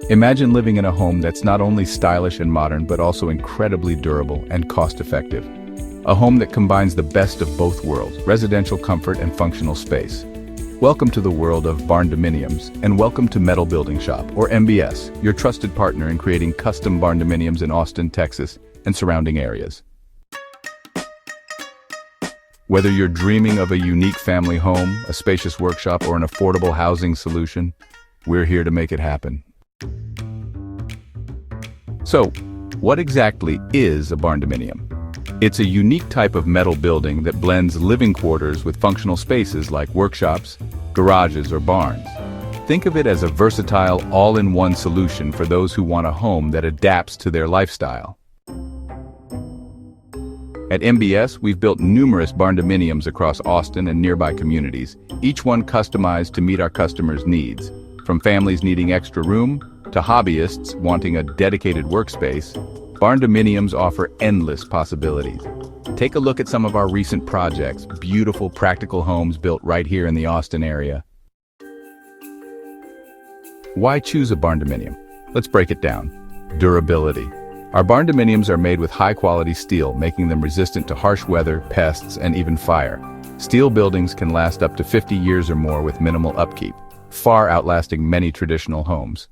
Imagine living in a home that's not only stylish and modern but also incredibly durable and cost-effective. A home that combines the best of both worlds, residential comfort and functional space. Welcome to the world of Barndominiums, and welcome to Metal Building Shop, or MBS, your trusted partner in creating custom Barndominiums in Austin, Texas, and surrounding areas. Whether you're dreaming of a unique family home, a spacious workshop, or an affordable housing solution, we're here to make it happen. So, what exactly is a Barndominium? It's a unique type of metal building that blends living quarters with functional spaces like workshops, garages, or barns. Think of it as a versatile, all-in-one solution for those who want a home that adapts to their lifestyle. At MBS, we've built numerous Barndominiums across Austin and nearby communities, each one customized to meet our customers' needs. From families needing extra room to hobbyists wanting a dedicated workspace, Barndominiums offer endless possibilities. Take a look at some of our recent projects, beautiful, practical homes built right here in the Austin area. Why choose a Barndominium? Let's break it down. Durability. Our Barndominiums are made with high-quality steel, making them resistant to harsh weather, pests, and even fire. Steel buildings can last up to 50 years or more with minimal upkeep, far outlasting many traditional homes.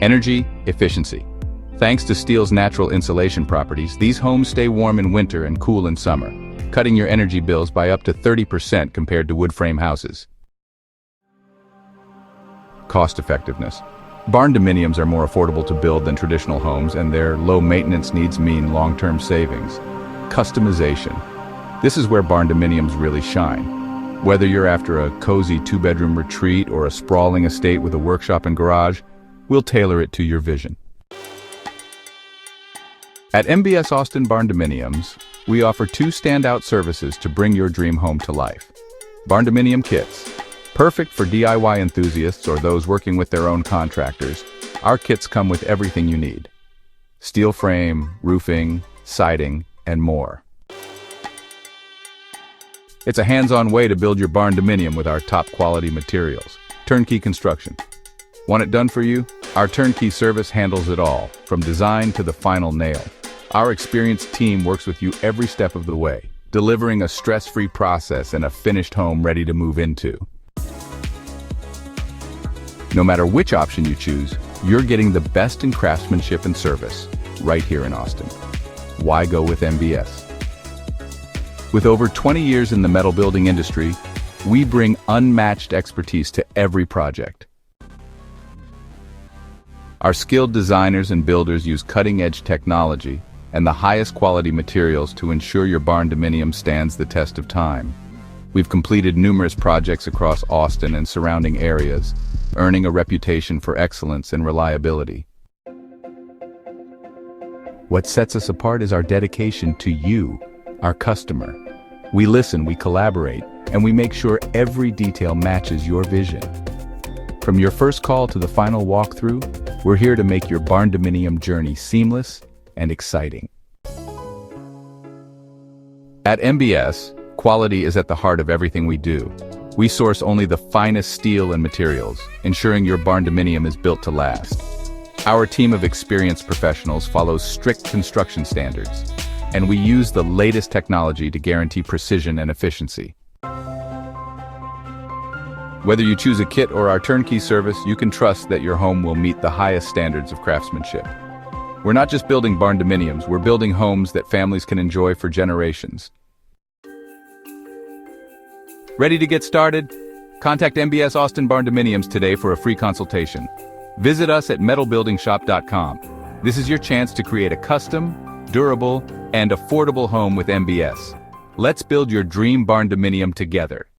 Energy efficiency. Thanks to steel's natural insulation properties, these homes stay warm in winter and cool in summer, cutting your energy bills by up to 30% compared to wood frame houses. Cost effectiveness. Barndominiums are more affordable to build than traditional homes, and their low maintenance needs mean long-term savings. Customization. This is where Barndominiums really shine. Whether you're after a cozy two-bedroom retreat or a sprawling estate with a workshop and garage, we'll tailor it to your vision. At MBS Austin Barndominiums, we offer two standout services to bring your dream home to life. Barndominium kits. Perfect for DIY enthusiasts or those working with their own contractors, our kits come with everything you need. Steel frame, roofing, siding, and more. It's a hands-on way to build your Barndominium with our top-quality materials. Turnkey construction. Want it done for you? Our turnkey service handles it all, from design to the final nail. Our experienced team works with you every step of the way, delivering a stress-free process and a finished home ready to move into. No matter which option you choose, you're getting the best in craftsmanship and service, right here in Austin. Why go with MBS? With over 20 years in the metal building industry, we bring unmatched expertise to every project. Our skilled designers and builders use cutting-edge technology and the highest quality materials to ensure your Barndominium stands the test of time. We've completed numerous projects across Austin and surrounding areas, earning a reputation for excellence and reliability. What sets us apart is our dedication to you, our customer. We listen, we collaborate, and we make sure every detail matches your vision. From your first call to the final walkthrough, we're here to make your Barndominium journey seamless and exciting. At MBS, quality is at the heart of everything we do. We source only the finest steel and materials, ensuring your Barndominium is built to last. Our team of experienced professionals follows strict construction standards, and we use the latest technology to guarantee precision and efficiency. Whether you choose a kit or our turnkey service, you can trust that your home will meet the highest standards of craftsmanship. We're not just building Barndominiums, we're building homes that families can enjoy for generations. Ready to get started? Contact MBS Austin Barndominiums today for a free consultation. Visit us at metalbuildingshop.com. This is your chance to create a custom, durable, and affordable home with MBS. Let's build your dream Barndominium together.